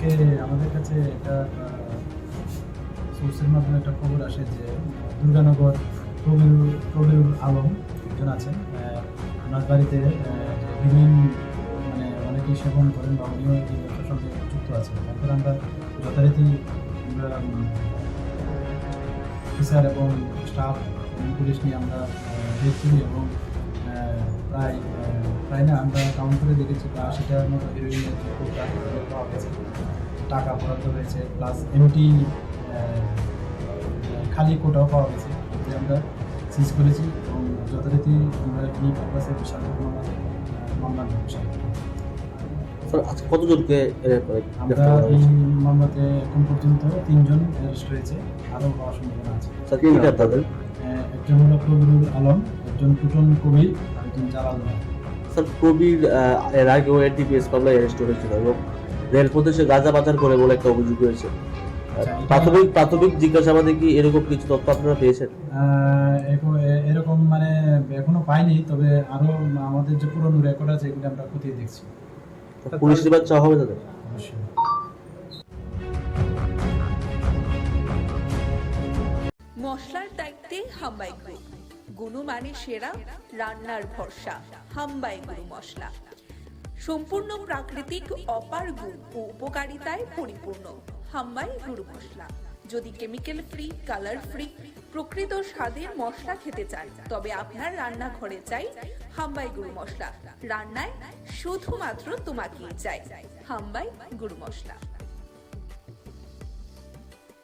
আজকে আমাদের কাছে একটা সোর্সের মাধ্যমে একটা খবর আসে যে দুর্গানগর কবিরুল আলম একজন আছেন, ওনার বাড়িতে বিভিন্ন মানে অনেকেই সেবন করেন বা উনিও এই ব্যবসার সঙ্গে যুক্ত আছেন। তারপর আমরা যথারীতি আমরা অফিসার এবং স্টাফ পুলিশ নিয়ে আমরা দেখি এবং প্রায় না আমরা কাউন্ট করে দেখেছি 80টার মতো হিরোইনের পাওয়া গেছে, টাকা বরাদ্দ হয়েছে, প্লাস এমটি খালি কোটাও পাওয়া গেছে, যে আমরা সিজ করেছি এবং যথারীতি আমরা এই পারপাসে বিশাল মামলা বিষয়। আজকে কতজনকে আমরা এই মামলাতে এখন পর্যন্ত 3 জন অ্যারেস্ট হয়েছে, আরও হওয়ার সম্ভাবনা আছে। একজন হলো কবিরুল আলম, একজন টুটন কবির, আর একজন জালাল। স্যার কবির এর আগেও এনটিপিএস মামলায় অ্যারেস্ট হয়েছিল এবং রেলপথে সে গাঁজা পাচার করে বলে একটা অভিযোগ হয়েছে। প্রাথমিক জিজ্ঞাসাবাদে কি এরকম কিছু তথ্য আপনারা পেয়েছেন? এরকম মানে এখনো পাইনি, তবে আরো আমাদের যে পুরনো রেকর্ড আছে এগুলো আমরা খতিয়ে দেখছি। পুলিশ রিমান্ড চাওয়া হবে তাদের? অবশ্যই। মশলার দায়িত্বে হাম্বাই গ্রুপ, গুণমানে সেরা, রান্নার ভরসা। হাম্বাই গুরু মশলা সম্পূর্ণ প্রাকৃতিক, অপার গুণ ও উপকারিতায় পরিপূর্ণ। হাম্বাই গুরু মশলা। যদি কেমিক্যাল ফ্রি, কালার ফ্রি, প্রকৃত স্বাদের মশলা খেতে চান, তবে আপনার রান্নাঘরে চাই হাম্বাই গুরু মশলা। রান্নায় শুধুমাত্র তোমাকেই চাই হাম্বাই গুরু মশলা।